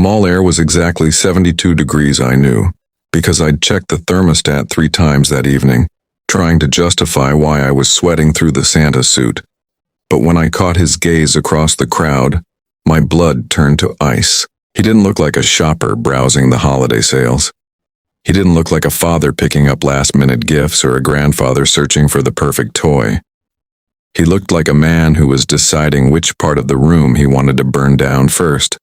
mall air was exactly 72 degrees, I knew, because I'd checked the thermostat 3 times that evening, trying to justify why I was sweating through the Santa suit. But when I caught his gaze across the crowd, my blood turned to ice. He didn't look like a shopper browsing the holiday sales. He didn't look like a father picking up last-minute gifts or a grandfather searching for the perfect toy. He looked like a man who was deciding which part of the room he wanted to burn down first.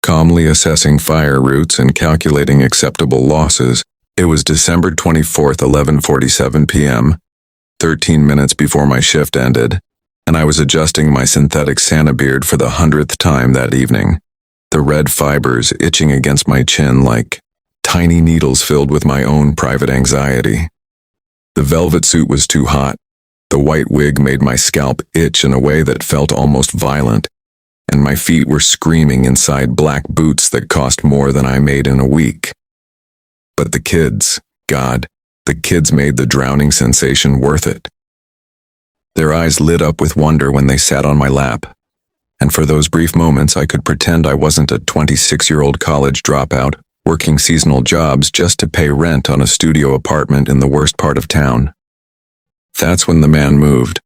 Calmly assessing fire routes and calculating acceptable losses, it was December 24th, 11:47 p.m., 13 minutes before my shift ended, and I was adjusting my synthetic Santa beard for the 100th time that evening, the red fibers itching against my chin like tiny needles filled with my own private anxiety. The velvet suit was too hot. The white wig made my scalp itch in a way that felt almost violent, and my feet were screaming inside black boots that cost more than I made in a week. But the kids, God, the kids made the drowning sensation worth it. Their eyes lit up with wonder when they sat on my lap, and for those brief moments I could pretend I wasn't a 26-year-old college dropout working seasonal jobs just to pay rent on a studio apartment in the worst part of town. That's when the man moved,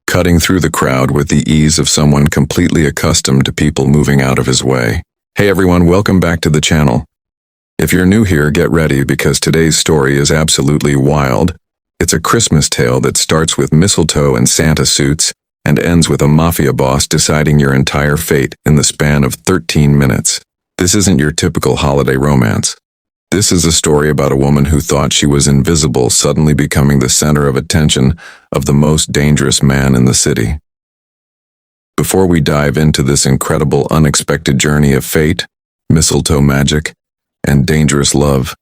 cutting through the crowd with the ease of someone completely accustomed to people moving out of his way. Hey everyone, welcome back to the channel. If you're new here, get ready because today's story is absolutely wild. It's a Christmas tale that starts with mistletoe and Santa suits and ends with a mafia boss deciding your entire fate in the span of 13 minutes. This isn't your typical holiday romance. This is a story about a woman who thought she was invisible suddenly becoming the center of attention of the most dangerous man in the city. Before we dive into this incredible, unexpected journey of fate, mistletoe magic, and dangerous love,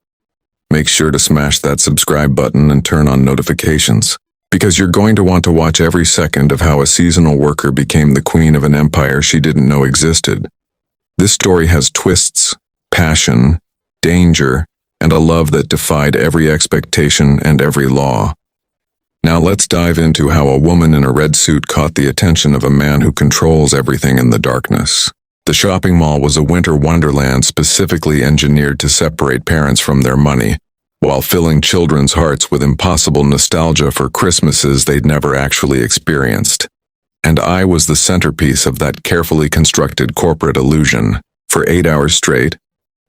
make sure to smash that subscribe button and turn on notifications, because you're going to want to watch every second of how a seasonal worker became the queen of an empire she didn't know existed. This story has twists, passion, danger, and a love that defied every expectation and every law. Now let's dive into how a woman in a red suit caught the attention of a man who controls everything in the darkness. The shopping mall was a winter wonderland specifically engineered to separate parents from their money, while filling children's hearts with impossible nostalgia for Christmases they'd never actually experienced. And I was the centerpiece of that carefully constructed corporate illusion. For 8 hours straight,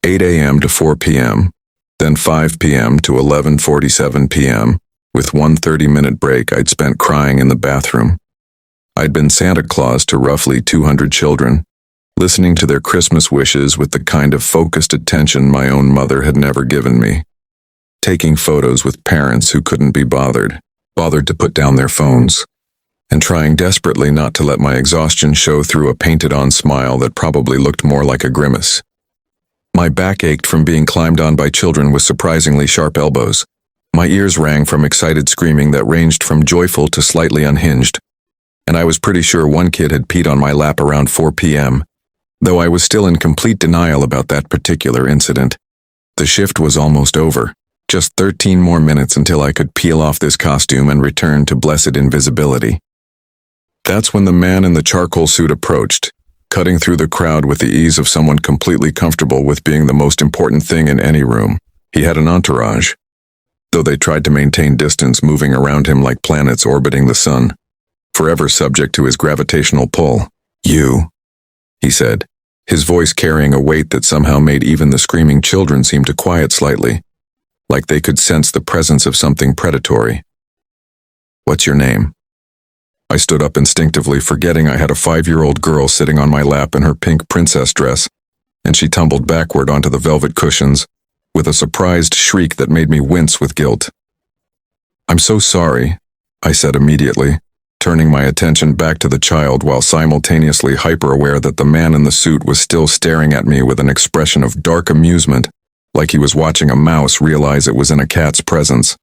8 a.m. to 4 p.m., then 5 p.m. to 11:47 p.m., with one 30-minute break I'd spent crying in the bathroom. I'd been Santa Claus to roughly 200 children, listening to their Christmas wishes with the kind of focused attention my own mother had never given me. Taking photos with parents who couldn't be bothered to put down their phones, and trying desperately not to let my exhaustion show through a painted-on smile that probably looked more like a grimace. My back ached from being climbed on by children with surprisingly sharp elbows. My ears rang from excited screaming that ranged from joyful to slightly unhinged, and I was pretty sure one kid had peed on my lap around 4 p.m., though I was still in complete denial about that particular incident. The shift was almost over. Just 13 more minutes until I could peel off this costume and return to blessed invisibility. That's when the man in the charcoal suit approached, cutting through the crowd with the ease of someone completely comfortable with being the most important thing in any room. He had an entourage, though they tried to maintain distance, moving around him like planets orbiting the sun, forever subject to his gravitational pull. "You," he said, his voice carrying a weight that somehow made even the screaming children seem to quiet slightly, like they could sense the presence of something predatory. "What's your name?" I stood up instinctively, forgetting I had a 5-year-old girl sitting on my lap in her pink princess dress, and she tumbled backward onto the velvet cushions with a surprised shriek that made me wince with guilt. "I'm so sorry," I said immediately, turning my attention back to the child while simultaneously hyper-aware that the man in the suit was still staring at me with an expression of dark amusement, like he was watching a mouse realize it was in a cat's presence.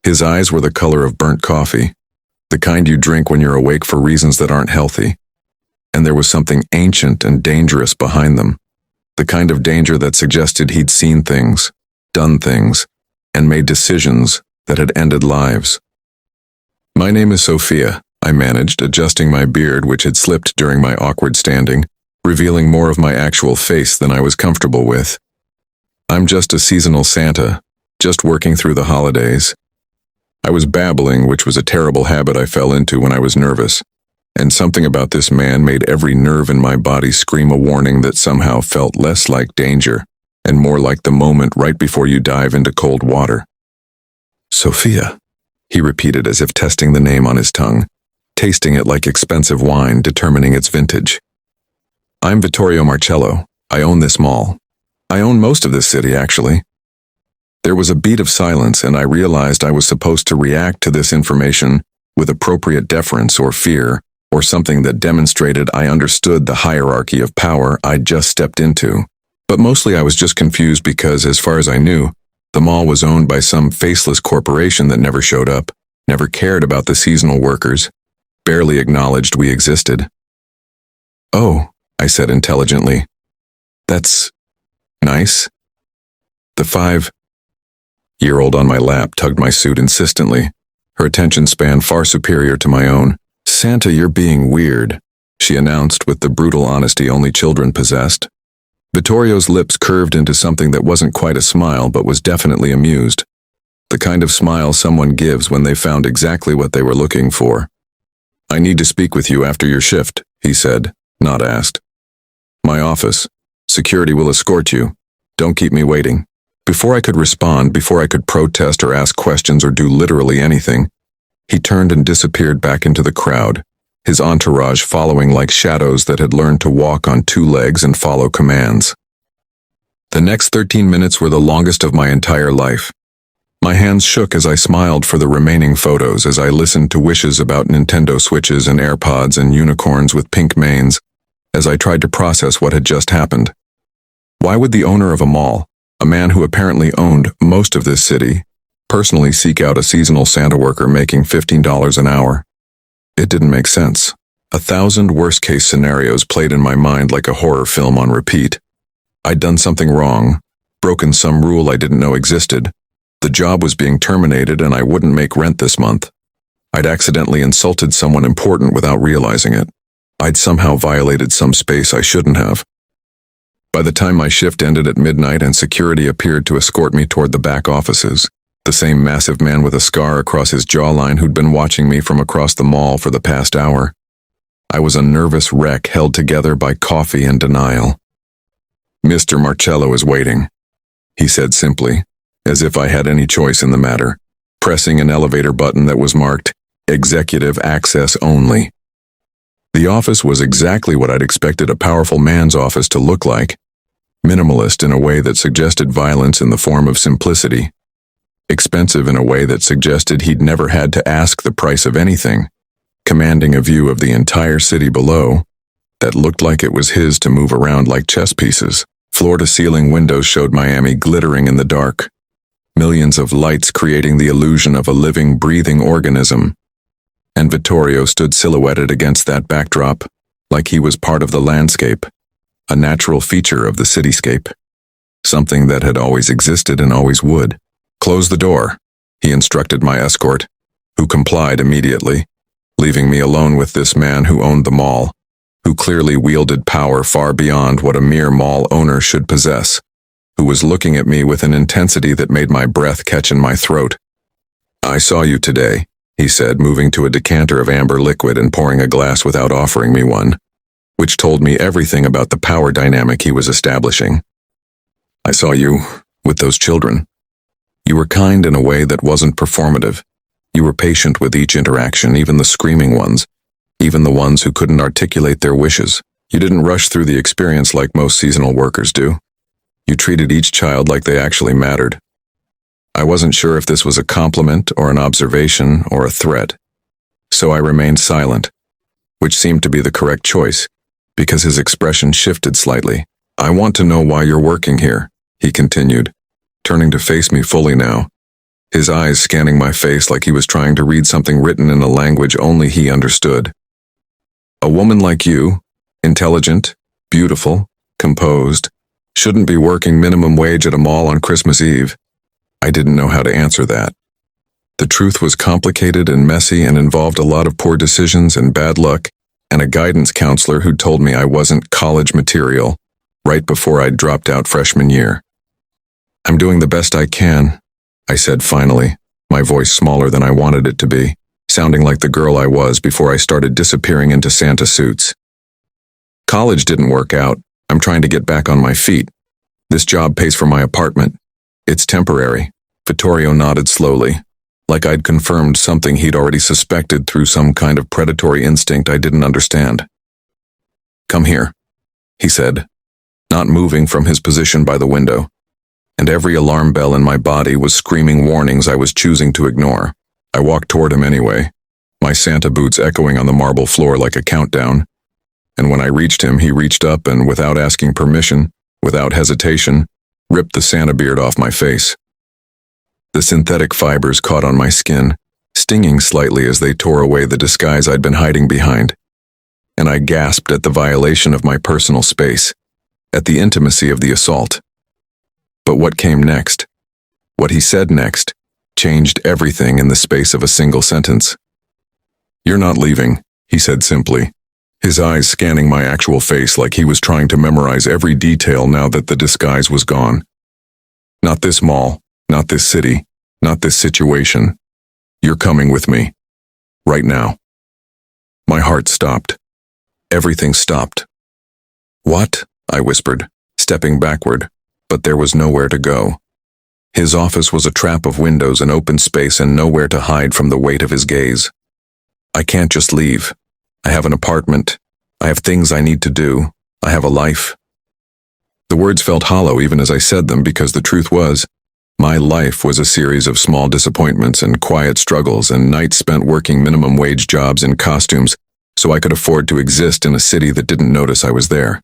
His eyes were the color of burnt coffee, the kind you drink when you're awake for reasons that aren't healthy. And there was something ancient and dangerous behind them, the kind of danger that suggested he'd seen things, done things, and made decisions that had ended lives. "My name is Sophia," I managed, adjusting my beard which had slipped during my awkward standing, revealing more of my actual face than I was comfortable with. I'm just a seasonal Santa, just working through the holidays. I was babbling, which was a terrible habit I fell into when I was nervous, and something about this man made every nerve in my body scream a warning that somehow felt less like danger and more like the moment right before you dive into cold water. Sophia, he repeated as if testing the name on his tongue, tasting it like expensive wine, determining its vintage. I'm Vittorio Marcello. I own this mall. I own most of this city, actually. There was a beat of silence, and I realized I was supposed to react to this information with appropriate deference or fear, or something that demonstrated I understood the hierarchy of power I'd just stepped into. But mostly I was just confused because, as far as I knew, the mall was owned by some faceless corporation that never showed up, never cared about the seasonal workers, barely acknowledged we existed. Oh, I said intelligently. That's nice. The 5-year-old on my lap tugged my suit insistently, her attention span far superior to my own. Santa, you're being weird, she announced with the brutal honesty only children possessed. Vittorio's lips curved into something that wasn't quite a smile but was definitely amused. The kind of smile someone gives when they found exactly what they were looking for. I need to speak with you after your shift, he said, not asked. My office. Security will escort you. Don't keep me waiting. Before I could respond, before I could protest or ask questions or do literally anything, he turned and disappeared back into the crowd, his entourage following like shadows that had learned to walk on 2 legs and follow commands. The next 13 minutes were the longest of my entire life. My hands shook as I smiled for the remaining photos as I listened to wishes about Nintendo Switches and AirPods and unicorns with pink manes, as I tried to process what had just happened. Why would the owner of a mall, a man who apparently owned most of this city, personally seek out a seasonal Santa worker making $15 an hour? It didn't make sense. 1,000 worst-case scenarios played in my mind like a horror film on repeat. I'd done something wrong, broken some rule I didn't know existed. The job was being terminated and I wouldn't make rent this month. I'd accidentally insulted someone important without realizing it. I'd somehow violated some space I shouldn't have. By the time my shift ended at midnight and security appeared to escort me toward the back offices, the same massive man with a scar across his jawline who'd been watching me from across the mall for the past hour, I was a nervous wreck held together by coffee and denial. Mr. Marcello is waiting, he said simply, as if I had any choice in the matter, pressing an elevator button that was marked Executive Access Only. The office was exactly what I'd expected a powerful man's office to look like, minimalist in a way that suggested violence in the form of simplicity, expensive in a way that suggested he'd never had to ask the price of anything, commanding a view of the entire city below that looked like it was his to move around like chess pieces. Floor-to-ceiling windows showed Miami glittering in the dark, millions of lights creating the illusion of a living, breathing organism. And Vittorio stood silhouetted against that backdrop, like he was part of the landscape, a natural feature of the cityscape, something that had always existed and always would. Close the door, he instructed my escort, who complied immediately, leaving me alone with this man who owned the mall, who clearly wielded power far beyond what a mere mall owner should possess, who was looking at me with an intensity that made my breath catch in my throat. I saw you today, he said, moving to a decanter of amber liquid and pouring a glass without offering me one, which told me everything about the power dynamic he was establishing. I saw you with those children. You were kind in a way that wasn't performative. You were patient with each interaction, even the screaming ones, even the ones who couldn't articulate their wishes. You didn't rush through the experience like most seasonal workers do. You treated each child like they actually mattered. I wasn't sure if this was a compliment or an observation or a threat, so I remained silent, which seemed to be the correct choice, because his expression shifted slightly. I want to know why you're working here, he continued, turning to face me fully now, his eyes scanning my face like he was trying to read something written in a language only he understood. A woman like you, intelligent, beautiful, composed, shouldn't be working minimum wage at a mall on Christmas Eve. I didn't know how to answer that. The truth was complicated and messy and involved a lot of poor decisions and bad luck and a guidance counselor who told me I wasn't college material right before I'd dropped out freshman year. "I'm doing the best I can," I said finally, my voice smaller than I wanted it to be, sounding like the girl I was before I started disappearing into Santa suits. "College didn't work out. I'm trying to get back on my feet. This job pays for my apartment. It's temporary." Vittorio nodded slowly, like I'd confirmed something he'd already suspected through some kind of predatory instinct I didn't understand. "Come here," he said, not moving from his position by the window, and every alarm bell in my body was screaming warnings I was choosing to ignore. I walked toward him anyway, my Santa boots echoing on the marble floor like a countdown, and when I reached him, he reached up and, without asking permission, without hesitation, ripped the Santa beard off my face. The synthetic fibers caught on my skin, stinging slightly as they tore away the disguise I'd been hiding behind, and I gasped at the violation of my personal space, at the intimacy of the assault. But what came next, what he said next, changed everything in the space of a single sentence. "You're not leaving," he said simply, his eyes scanning my actual face like he was trying to memorize every detail now that the disguise was gone. "Not this mall, not this city, not this situation. You're coming with me. Right now." My heart stopped. Everything stopped. "What?" I whispered, stepping backward, but there was nowhere to go. His office was a trap of windows and open space and nowhere to hide from the weight of his gaze. "I can't just leave. I have an apartment. I have things I need to do. I have a life." The words felt hollow even as I said them because the truth was, my life was a series of small disappointments and quiet struggles and nights spent working minimum wage jobs in costumes so I could afford to exist in a city that didn't notice I was there.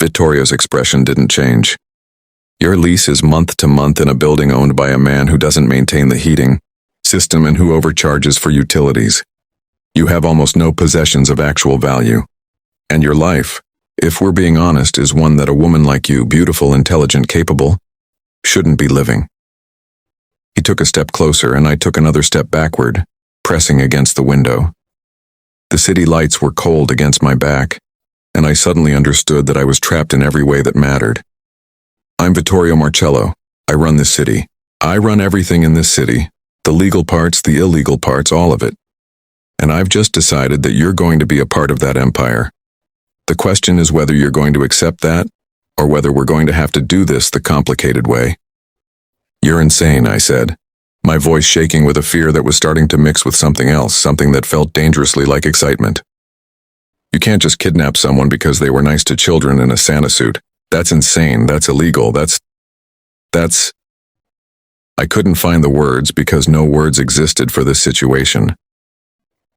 Vittorio's expression didn't change. "Your lease is month to month in a building owned by a man who doesn't maintain the heating system and who overcharges for utilities. You have almost no possessions of actual value. And your life, if we're being honest, is one that a woman like you, beautiful, intelligent, capable, shouldn't be living." He took a step closer and I took another step backward, pressing against the window. The city lights were cold against my back, and I suddenly understood that I was trapped in every way that mattered. "I'm Vittorio Marcello. I run this city. I run everything in this city, the legal parts, the illegal parts, all of it. And I've just decided that you're going to be a part of that empire. The question is whether you're going to accept that, or whether we're going to have to do this the complicated way." "You're insane," I said, my voice shaking with a fear that was starting to mix with something else, something that felt dangerously like excitement. "You can't just kidnap someone because they were nice to children in a Santa suit. That's insane, that's illegal, that's... I couldn't find the words because no words existed for this situation.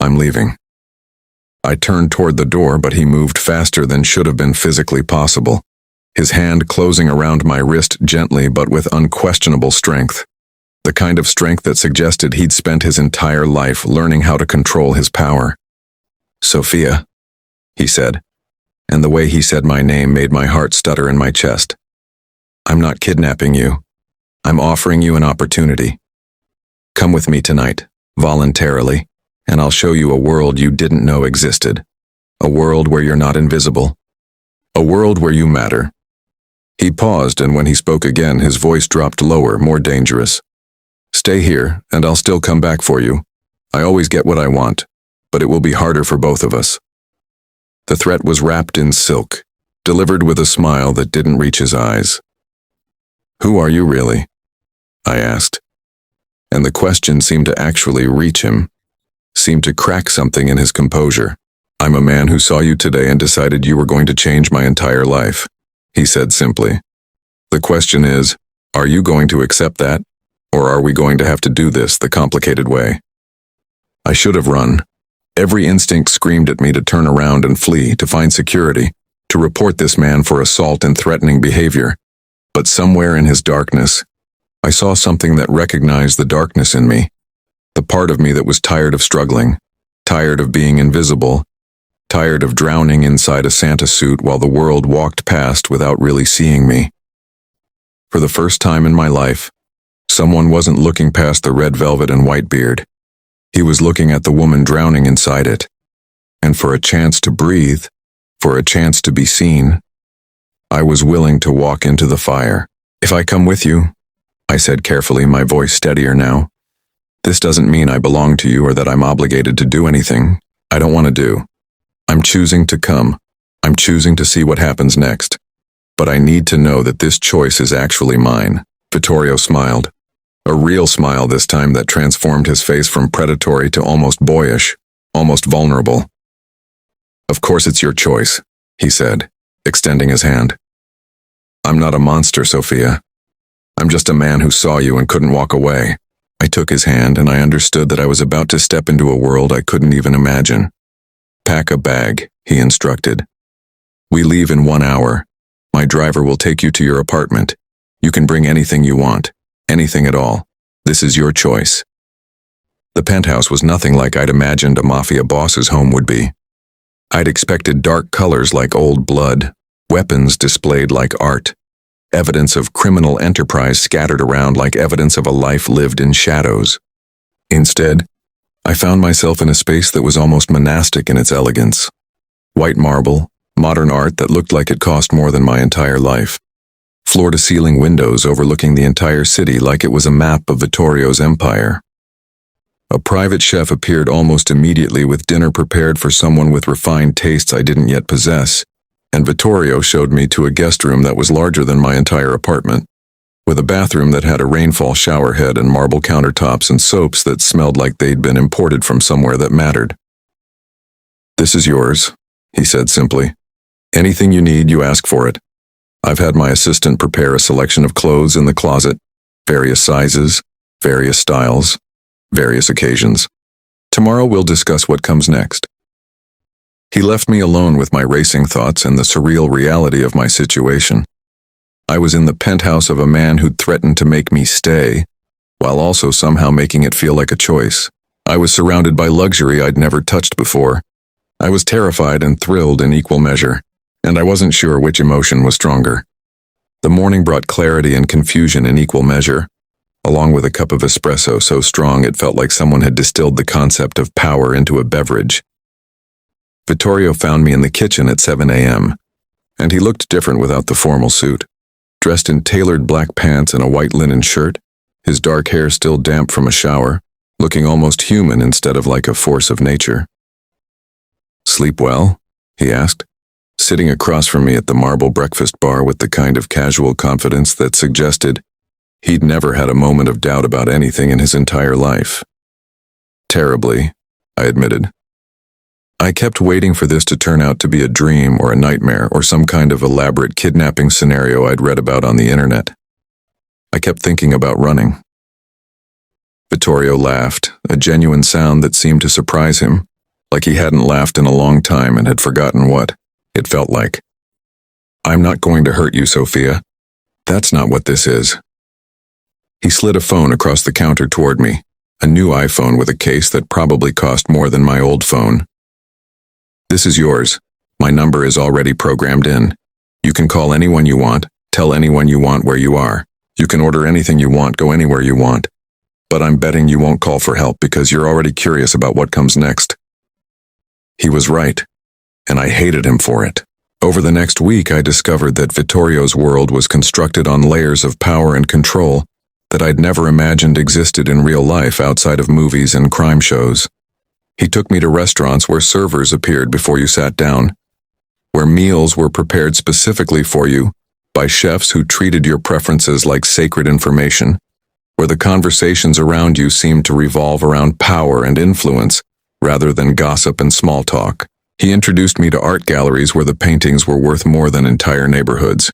"I'm leaving." I turned toward the door, but he moved faster than should have been physically possible, his hand closing around my wrist gently but with unquestionable strength, the kind of strength that suggested he'd spent his entire life learning how to control his power. "Sophia," he said, and the way he said my name made my heart stutter in my chest. "I'm not kidnapping you. I'm offering you an opportunity. Come with me tonight, voluntarily, and I'll show you a world you didn't know existed. A world where you're not invisible. A world where you matter." He paused, and when he spoke again, his voice dropped lower, more dangerous. "Stay here, and I'll still come back for you. I always get what I want, but it will be harder for both of us." The threat was wrapped in silk, delivered with a smile that didn't reach his eyes. "Who are you really?" I asked. And the question seemed to actually reach him, seemed to crack something in his composure. "I'm a man who saw you today and decided you were going to change my entire life," he said simply. "The question is, are you going to accept that, or are we going to have to do this the complicated way?" I should have run. Every instinct screamed at me to turn around and flee, to find security, to report this man for assault and threatening behavior. But somewhere in his darkness, I saw something that recognized the darkness in me, the part of me that was tired of struggling, tired of being invisible, tired of drowning inside a Santa suit while the world walked past without really seeing me. For the first time in my life, someone wasn't looking past the red velvet and white beard. He was looking at the woman drowning inside it. and for a chance to breathe, for a chance to be seen, I was willing to walk into the fire. "If I come with you," I said carefully, my voice steadier now, "this doesn't mean I belong to you or that I'm obligated to do anything I don't want to do. I'm choosing to come. I'm choosing to see what happens next. But I need to know that this choice is actually mine." Vittorio smiled. A real smile this time that transformed his face from predatory to almost boyish, almost vulnerable. "Of course it's your choice," he said, extending his hand. "I'm not a monster, Sophia. I'm just a man who saw you and couldn't walk away." I took his hand and I understood that I was about to step into a world I couldn't even imagine. "Pack a bag," he instructed. "We leave in 1 hour. My driver will take you to your apartment. You can bring anything you want, anything at all. This is your choice." The penthouse was nothing like I'd imagined a mafia boss's home would be. I'd expected dark colors like old blood, weapons displayed like art, evidence of criminal enterprise scattered around like evidence of a life lived in shadows. Instead, I found myself in a space that was almost monastic in its elegance. White marble, modern art that looked like it cost more than my entire life. Floor-to-ceiling windows overlooking the entire city like it was a map of Vittorio's empire. A private chef appeared almost immediately with dinner prepared for someone with refined tastes I didn't yet possess, and Vittorio showed me to a guest room that was larger than my entire apartment, with a bathroom that had a rainfall shower head and marble countertops and soaps that smelled like they'd been imported from somewhere that mattered. "This is yours," he said simply. "Anything you need, you ask for it. I've had my assistant prepare a selection of clothes in the closet, various sizes, various styles, various occasions. Tomorrow we'll discuss what comes next." He left me alone with my racing thoughts and the surreal reality of my situation. I was in the penthouse of a man who'd threatened to make me stay, while also somehow making it feel like a choice. I was surrounded by luxury I'd never touched before. I was terrified and thrilled in equal measure, and I wasn't sure which emotion was stronger. The morning brought clarity and confusion in equal measure, along with a cup of espresso so strong it felt like someone had distilled the concept of power into a beverage. Vittorio found me in the kitchen at 7 a.m., and he looked different without the formal suit. Dressed in tailored black pants and a white linen shirt, his dark hair still damp from a shower, looking almost human instead of like a force of nature. "Sleep well?" he asked, sitting across from me at the marble breakfast bar with the kind of casual confidence that suggested he'd never had a moment of doubt about anything in his entire life. "Terribly," I admitted. I kept waiting for this to turn out to be a dream or a nightmare or some kind of elaborate kidnapping scenario I'd read about on the internet. I kept thinking about running. Vittorio laughed, a genuine sound that seemed to surprise him, like he hadn't laughed in a long time and had forgotten what it felt like. "I'm not going to hurt you, Sophia. That's not what this is." He slid a phone across the counter toward me, a new iPhone with a case that probably cost more than my old phone. "This is yours. My number is already programmed in. You can call anyone you want, tell anyone you want where you are. You can order anything you want, go anywhere you want. But I'm betting you won't call for help because you're already curious about what comes next." He was right, and I hated him for it. Over the next week, I discovered that Vittorio's world was constructed on layers of power and control that I'd never imagined existed in real life outside of movies and crime shows. He took me to restaurants where servers appeared before you sat down, where meals were prepared specifically for you by chefs who treated your preferences like sacred information, where the conversations around you seemed to revolve around power and influence rather than gossip and small talk. He introduced me to art galleries where the paintings were worth more than entire neighborhoods,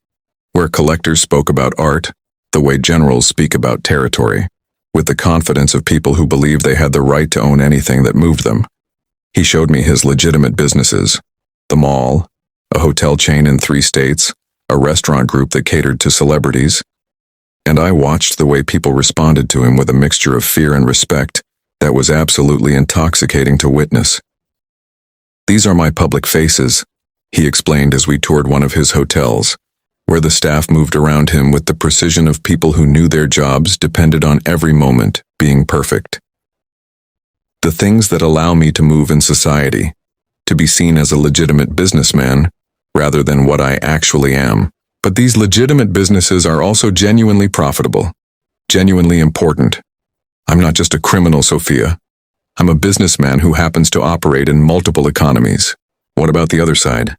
where collectors spoke about art the way generals speak about territory, with the confidence of people who believed they had the right to own anything that moved them. He showed me his legitimate businesses, the mall, a hotel chain in 3 states, a restaurant group that catered to celebrities, and I watched the way people responded to him with a mixture of fear and respect that was absolutely intoxicating to witness. "These are my public faces," he explained as we toured one of his hotels, where the staff moved around him with the precision of people who knew their jobs depended on every moment being perfect. "The things that allow me to move in society, to be seen as a legitimate businessman, rather than what I actually am. But these legitimate businesses are also genuinely profitable, genuinely important. I'm not just a criminal, Sophia. I'm a businessman who happens to operate in multiple economies. What about the other side?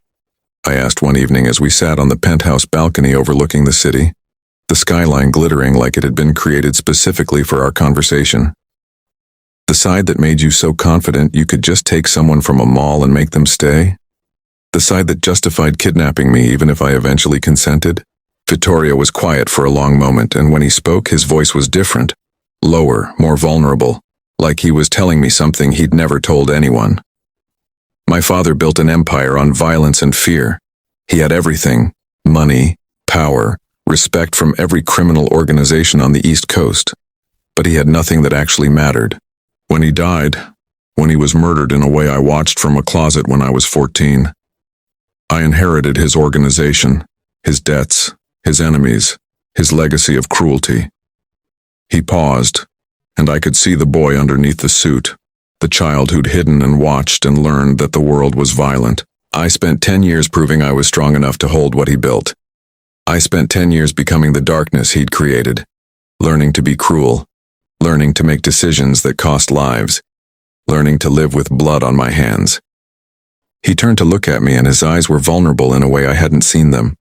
I asked one evening as we sat on the penthouse balcony overlooking the city, the skyline glittering like it had been created specifically for our conversation. The side that made you so confident you could just take someone from a mall and make them stay? The side that justified kidnapping me even if I eventually consented? Vittorio was quiet for a long moment, and when he spoke, his voice was different, lower, more vulnerable, like he was telling me something he'd never told anyone. My father built an empire on violence and fear. He had everything: money, power, respect from every criminal organization on the East Coast. But he had nothing that actually mattered. When he died, when he was murdered in a way I watched from a closet when I was 14, I inherited his organization, his debts, his enemies, his legacy of cruelty. He paused, and I could see the boy underneath the suit, the child who'd hidden and watched and learned that the world was violent. I spent 10 years proving I was strong enough to hold what he built. I spent 10 years becoming the darkness he'd created, learning to be cruel, learning to make decisions that cost lives, learning to live with blood on my hands. He turned to look at me, and his eyes were vulnerable in a way I hadn't seen them.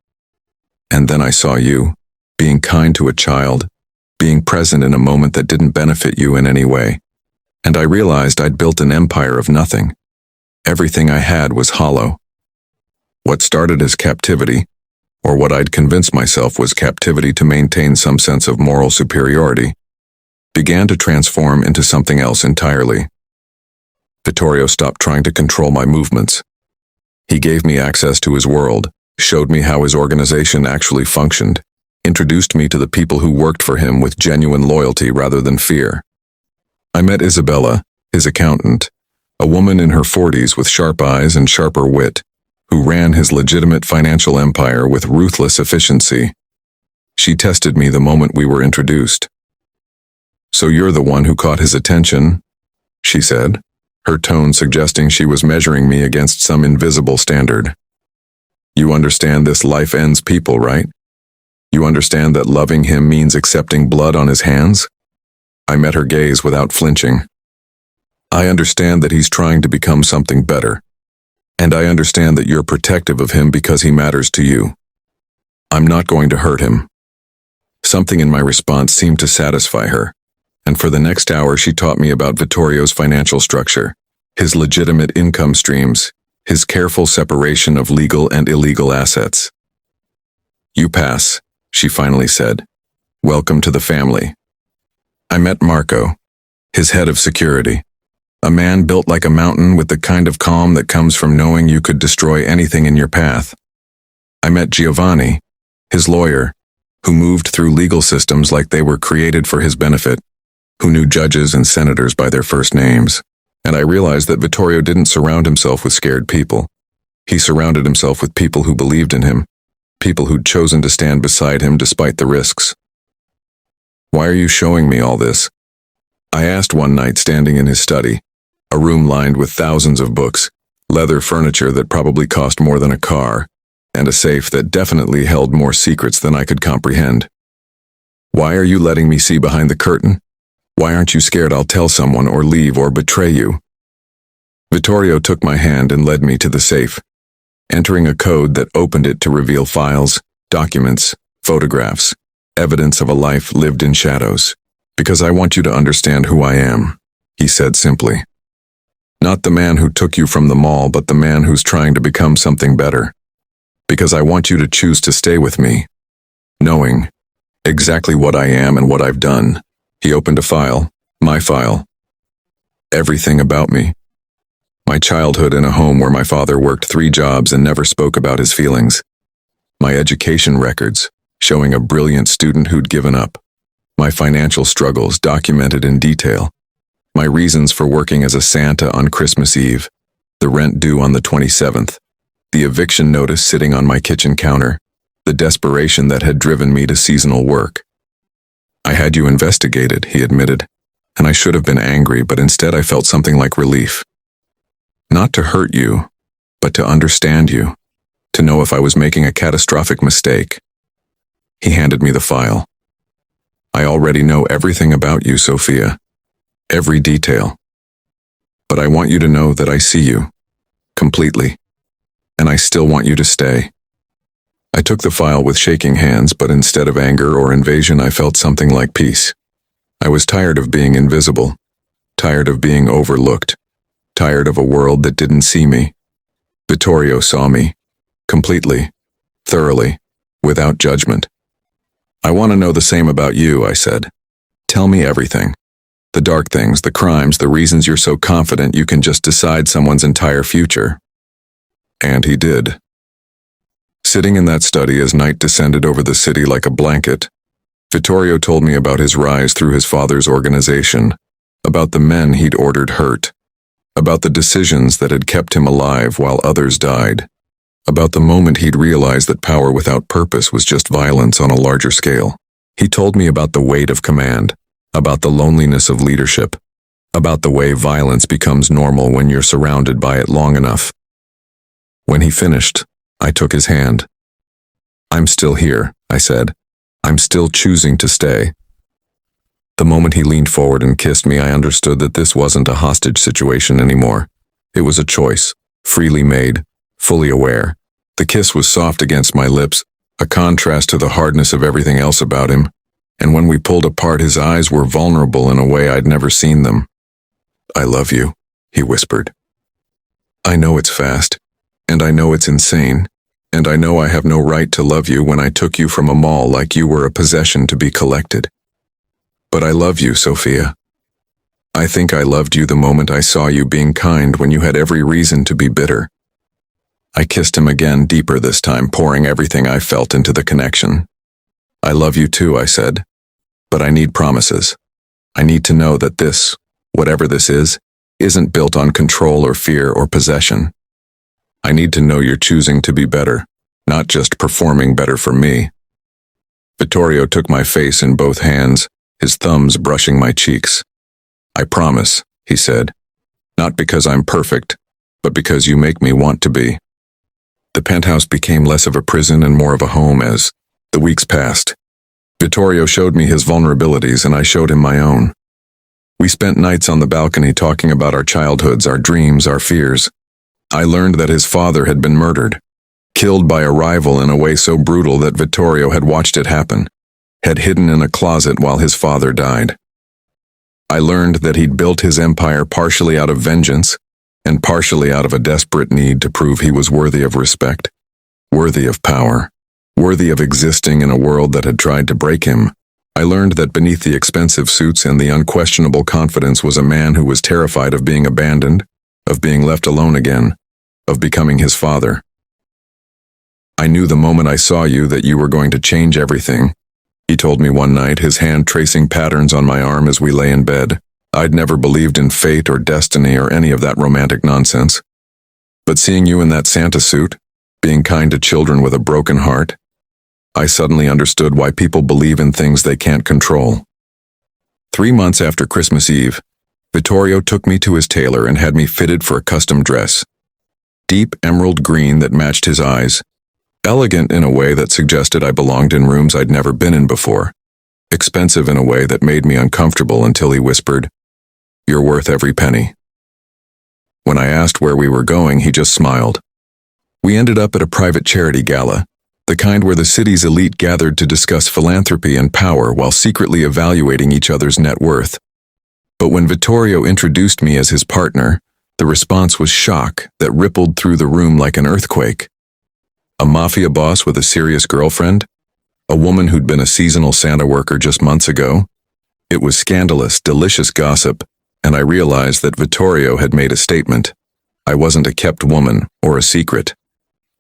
And then I saw you, being kind to a child, being present in a moment that didn't benefit you in any way. And I realized I'd built an empire of nothing. Everything I had was hollow. What started as captivity, or what I'd convinced myself was captivity to maintain some sense of moral superiority, began to transform into something else entirely. Vittorio stopped trying to control my movements. He gave me access to his world, showed me how his organization actually functioned, introduced me to the people who worked for him with genuine loyalty rather than fear. I met Isabella, his accountant, a woman in her 40s with sharp eyes and sharper wit, who ran his legitimate financial empire with ruthless efficiency. She tested me the moment we were introduced. "So you're the one who caught his attention," she said, her tone suggesting she was measuring me against some invisible standard. "You understand this life ends people, right? You understand that loving him means accepting blood on his hands?" I met her gaze without flinching. "I understand that he's trying to become something better. And I understand that you're protective of him because he matters to you. I'm not going to hurt him." Something in my response seemed to satisfy her, and for the next hour she taught me about Vittorio's financial structure, his legitimate income streams, his careful separation of legal and illegal assets. "You pass," she finally said. "Welcome to the family." I met Marco, his head of security, a man built like a mountain with the kind of calm that comes from knowing you could destroy anything in your path. I met Giovanni, his lawyer, who moved through legal systems like they were created for his benefit, who knew judges and senators by their first names. And I realized that Vittorio didn't surround himself with scared people. He surrounded himself with people who believed in him, people who'd chosen to stand beside him despite the risks. "Why are you showing me all this?" I asked one night standing in his study, a room lined with thousands of books, leather furniture that probably cost more than a car, and a safe that definitely held more secrets than I could comprehend. "Why are you letting me see behind the curtain? Why aren't you scared I'll tell someone or leave or betray you?" Vittorio took my hand and led me to the safe, entering a code that opened it to reveal files, documents, photographs, evidence of a life lived in shadows. "Because I want you to understand who I am," he said simply. "Not the man who took you from the mall, but the man who's trying to become something better. Because I want you to choose to stay with me, knowing exactly what I am and what I've done." He opened a file, my file. Everything about me. My childhood in a home where my father worked 3 jobs and never spoke about his feelings. My education records, showing a brilliant student who'd given up. My financial struggles documented in detail. My reasons for working as a Santa on Christmas Eve, the rent due on the 27th, the eviction notice sitting on my kitchen counter, the desperation that had driven me to seasonal work. "I had you investigated," he admitted, and I should have been angry, but instead I felt something like relief. "Not to hurt you," but to understand you, to know if I was making a catastrophic mistake. He handed me the file. I already know everything about you, Sophia. Every detail. But I want you to know that I see you. Completely. And I still want you to stay. I took the file with shaking hands, but instead of anger or invasion, I felt something like peace. I was tired of being invisible. Tired of being overlooked. Tired of a world that didn't see me. Vittorio saw me. Completely. Thoroughly. Without judgment. I want to know the same about you, I said. Tell me everything. The dark things, the crimes, the reasons you're so confident you can just decide someone's entire future. And he did. Sitting in that study as night descended over the city like a blanket, Vittorio told me about his rise through his father's organization, about the men he'd ordered hurt, about the decisions that had kept him alive while others died, about the moment he'd realized that power without purpose was just violence on a larger scale. He told me about the weight of command, about the loneliness of leadership, about the way violence becomes normal when you're surrounded by it long enough. When he finished, I took his hand. I'm still here, I said. I'm still choosing to stay. The moment he leaned forward and kissed me, I understood that this wasn't a hostage situation anymore. It was a choice, freely made, fully aware. The kiss was soft against my lips, a contrast to the hardness of everything else about him, and when we pulled apart, his eyes were vulnerable in a way I'd never seen them. I love you, he whispered. I know it's fast, and I know it's insane, and I know I have no right to love you when I took you from a mall like you were a possession to be collected. But I love you, Sophia. I think I loved you the moment I saw you being kind when you had every reason to be bitter. I kissed him again, deeper this time, pouring everything I felt into the connection. I love you too, I said. But I need promises. I need to know that this, whatever this is, isn't built on control or fear or possession. I need to know you're choosing to be better, not just performing better for me. Vittorio took my face in both hands, his thumbs brushing my cheeks. I promise, he said, not because I'm perfect, but because you make me want to be. The penthouse became less of a prison and more of a home as the weeks passed. Vittorio showed me his vulnerabilities and I showed him my own. We spent nights on the balcony talking about our childhoods, our dreams, our fears. I learned that his father had been murdered, killed by a rival in a way so brutal that Vittorio had watched it happen, had hidden in a closet while his father died. I learned that he'd built his empire partially out of vengeance and partially out of a desperate need to prove he was worthy of respect, worthy of power, worthy of existing in a world that had tried to break him. I learned that beneath the expensive suits and the unquestionable confidence was a man who was terrified of being abandoned, of being left alone again, of becoming his father. I knew the moment I saw you that you were going to change everything, he told me one night, his hand tracing patterns on my arm as we lay in bed. I'd never believed in fate or destiny or any of that romantic nonsense. But seeing you in that Santa suit, being kind to children with a broken heart, I suddenly understood why people believe in things they can't control. 3 months after Christmas Eve, Vittorio took me to his tailor and had me fitted for a custom dress. Deep emerald green that matched his eyes, elegant in a way that suggested I belonged in rooms I'd never been in before, expensive in a way that made me uncomfortable until he whispered, "You're worth every penny." When I asked where we were going, he just smiled. We ended up at a private charity gala, the kind where the city's elite gathered to discuss philanthropy and power while secretly evaluating each other's net worth. But when Vittorio introduced me as his partner, the response was shock that rippled through the room like an earthquake. A Mafia boss with a serious girlfriend? A woman who'd been a seasonal Santa worker just months ago? It was scandalous, delicious gossip, and I realized that Vittorio had made a statement. I wasn't a kept woman or a secret.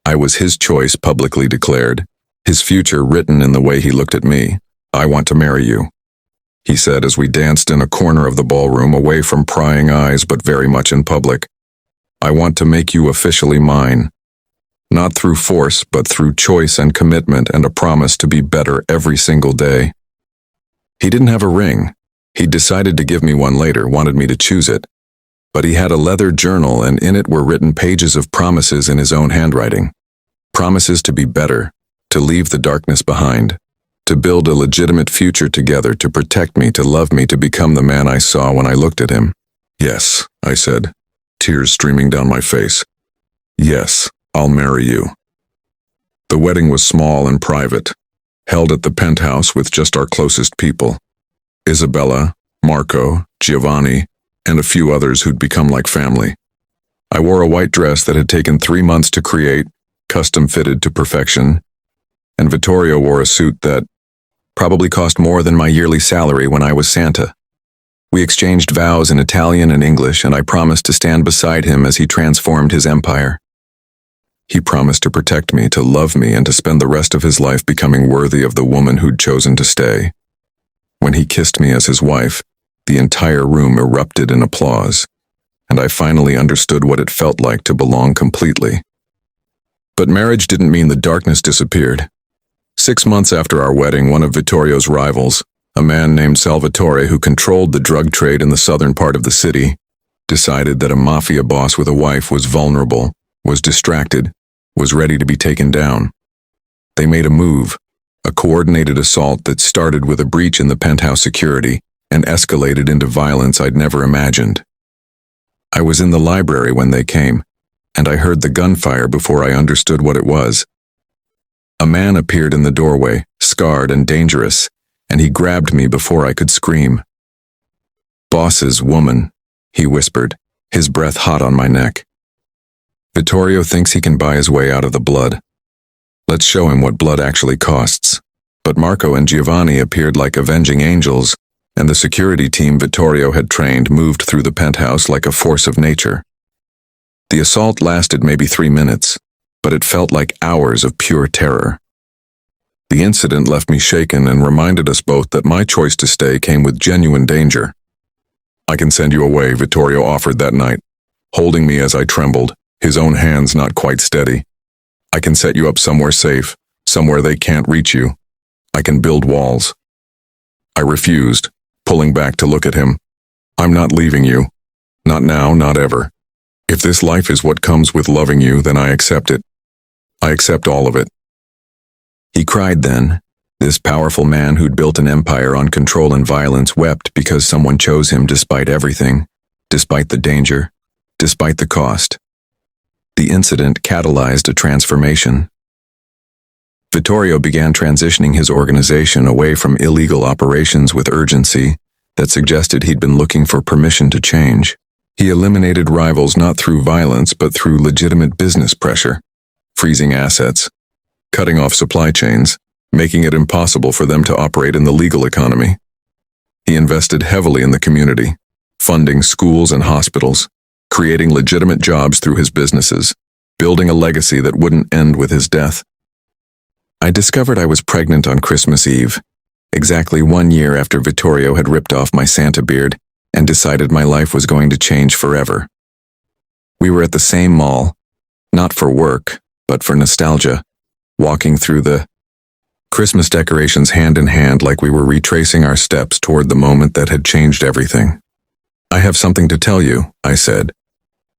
I was his choice publicly declared, his future written in the way he looked at me. "I want to marry you," he said as we danced in a corner of the ballroom away from prying eyes but very much in public. "I want to make you officially mine. Not through force, but through choice and commitment and a promise to be better every single day." He didn't have a ring. He'd decided to give me one later, wanted me to choose it. But he had a leather journal, and in it were written pages of promises in his own handwriting. Promises to be better, to leave the darkness behind, to build a legitimate future together, to protect me, to love me, to become the man I saw when I looked at him. "Yes," I said, tears streaming down my face. "Yes, I'll marry you." The wedding was small and private, held at the penthouse with just our closest people. Isabella, Marco, Giovanni, and a few others who'd become like family. I wore a white dress that had taken 3 months to create, custom fitted to perfection, and Vittorio wore a suit that probably cost more than my yearly salary when I was Santa. We exchanged vows in Italian and English, and I promised to stand beside him as he transformed his empire. He promised to protect me, to love me, and to spend the rest of his life becoming worthy of the woman who'd chosen to stay. When he kissed me as his wife, the entire room erupted in applause, and I finally understood what it felt like to belong completely. But marriage didn't mean the darkness disappeared. 6 months after our wedding, one of Vittorio's rivals, a man named Salvatore who controlled the drug trade in the southern part of the city, decided that a mafia boss with a wife was vulnerable, was distracted, was ready to be taken down. They made a move, a coordinated assault that started with a breach in the penthouse security and escalated into violence I'd never imagined. I was in the library when they came, and I heard the gunfire before I understood what it was. A man appeared in the doorway, scarred and dangerous, and he grabbed me before I could scream. "Boss's woman," he whispered, his breath hot on my neck. "Vittorio thinks he can buy his way out of the blood. Let's show him what blood actually costs." But Marco and Giovanni appeared like avenging angels, and the security team Vittorio had trained moved through the penthouse like a force of nature. The assault lasted maybe 3 minutes, but it felt like hours of pure terror. The incident left me shaken and reminded us both that my choice to stay came with genuine danger. "I can send you away," Vittorio offered that night, holding me as I trembled, his own hands not quite steady. "I can set you up somewhere safe, somewhere they can't reach you. I can build walls." I refused, pulling back to look at him. "I'm not leaving you. Not now, not ever. If this life is what comes with loving you, then I accept it. I accept all of it." He cried then. This powerful man who'd built an empire on control and violence wept because someone chose him despite everything, despite the danger, despite the cost. The incident catalyzed a transformation. Vittorio began transitioning his organization away from illegal operations with urgency that suggested he'd been looking for permission to change. He eliminated rivals not through violence but through legitimate business pressure, freezing assets, cutting off supply chains, making it impossible for them to operate in the legal economy. He invested heavily in the community, funding schools and hospitals, creating legitimate jobs through his businesses, building a legacy that wouldn't end with his death. I discovered I was pregnant on Christmas Eve, exactly 1 year after Vittorio had ripped off my Santa beard and decided my life was going to change forever. We were at the same mall, not for work, but for nostalgia, walking through the Christmas decorations hand in hand like we were retracing our steps toward the moment that had changed everything. "I have something to tell you," I said,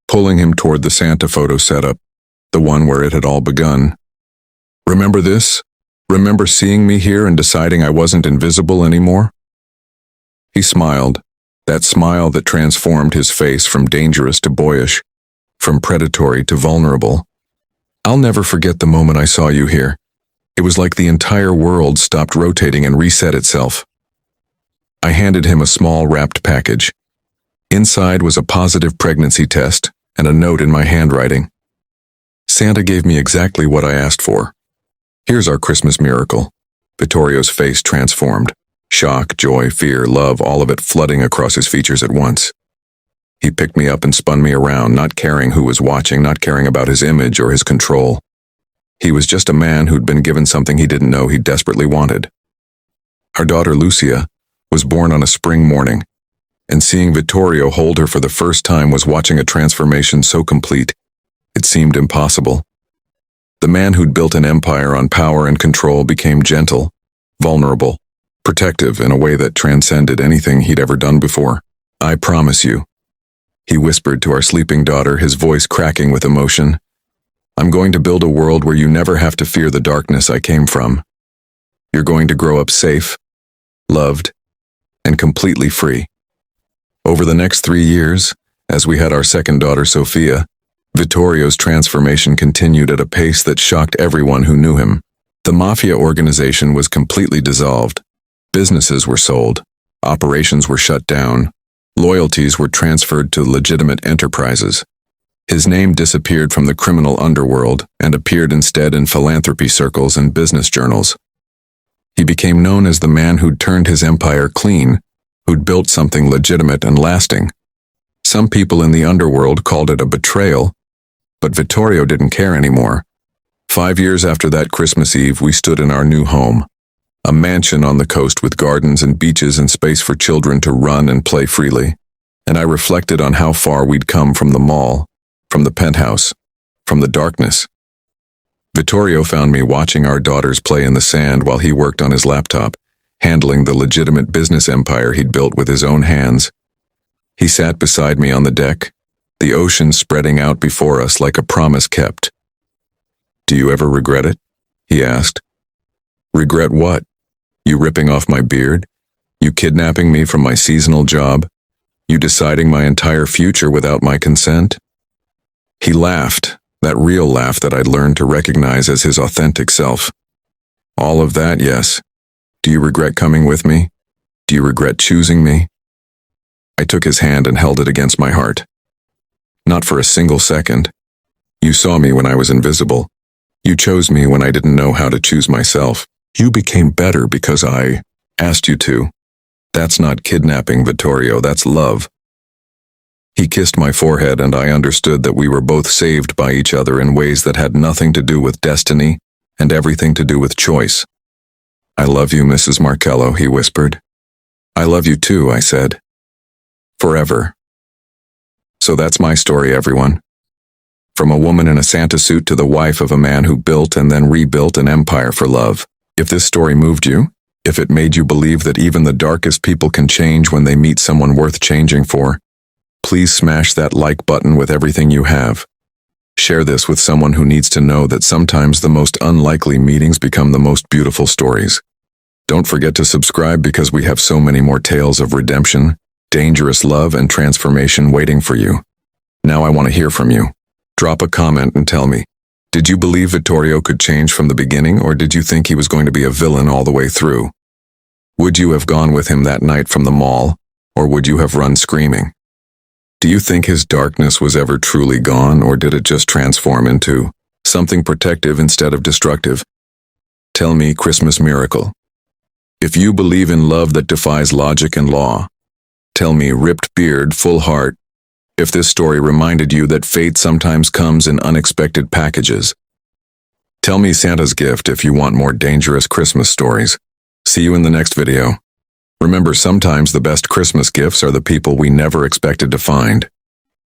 pulling him toward the Santa photo setup, the one where it had all begun. "Remember this? Remember seeing me here and deciding I wasn't invisible anymore?" He smiled, that smile that transformed his face from dangerous to boyish, from predatory to vulnerable. "I'll never forget the moment I saw you here. It was like the entire world stopped rotating and reset itself." I handed him a small wrapped package. Inside was a positive pregnancy test and a note in my handwriting. "Santa gave me exactly what I asked for. Here's our Christmas miracle." Vittorio's face transformed. Shock, joy, fear, love, all of it flooding across his features at once. He picked me up and spun me around, not caring who was watching, not caring about his image or his control. He was just a man who'd been given something he didn't know he desperately wanted. Our daughter Lucia was born on a spring morning, and seeing Vittorio hold her for the first time was watching a transformation so complete, it seemed impossible. The man who'd built an empire on power and control became gentle, vulnerable, protective in a way that transcended anything he'd ever done before. "I promise you," he whispered to our sleeping daughter, his voice cracking with emotion. I'm going to build a world where you never have to fear the darkness I came from. You're going to grow up safe, loved, and completely free. Over the next 3 years, as we had our second daughter, Sophia, Vittorio's transformation continued at a pace that shocked everyone who knew him. The Mafia organization was completely dissolved. Businesses were sold. Operations were shut down. Loyalties were transferred to legitimate enterprises. His name disappeared from the criminal underworld and appeared instead in philanthropy circles and business journals. He became known as the man who'd turned his empire clean, who'd built something legitimate and lasting. Some people in the underworld called it a betrayal, but Vittorio didn't care anymore. 5 years after that Christmas Eve, we stood in our new home, a mansion on the coast with gardens and beaches and space for children to run and play freely. And I reflected on how far we'd come from the mall, from the penthouse, from the darkness. Vittorio found me watching our daughters play in the sand while he worked on his laptop, handling the legitimate business empire he'd built with his own hands. He sat beside me on the deck, the ocean spreading out before us like a promise kept. Do you ever regret it? He asked. Regret what? You ripping off my beard? You kidnapping me from my seasonal job? You deciding my entire future without my consent? He laughed, that real laugh that I'd learned to recognize as his authentic self. All of that, yes. Do you regret coming with me? Do you regret choosing me? I took his hand and held it against my heart. Not for a single second. You saw me when I was invisible. You chose me when I didn't know how to choose myself. You became better because I asked you to. That's not kidnapping, Vittorio, that's love. He kissed my forehead and I understood that we were both saved by each other in ways that had nothing to do with destiny and everything to do with choice. I love you, Mrs. Markello, he whispered. I love you too, I said. Forever. So that's my story, everyone. From a woman in a Santa suit to the wife of a man who built and then rebuilt an empire for love. If this story moved you, if it made you believe that even the darkest people can change when they meet someone worth changing for, please smash that like button with everything you have. Share this with someone who needs to know that sometimes the most unlikely meetings become the most beautiful stories. Don't forget to subscribe because we have so many more tales of redemption, dangerous love, and transformation waiting for you. Now I want to hear from you. Drop a comment and tell me, did you believe Vittorio could change from the beginning, or did you think he was going to be a villain all the way through? Would you have gone with him that night from the mall, or would you have run screaming? Do you think his darkness was ever truly gone, or did it just transform into something protective instead of destructive? Tell me, Christmas miracle. If you believe in love that defies logic and law, tell me, ripped beard, full heart, if this story reminded you that fate sometimes comes in unexpected packages. Tell me Santa's gift if you want more dangerous Christmas stories. See you in the next video. Remember, sometimes the best Christmas gifts are the people we never expected to find.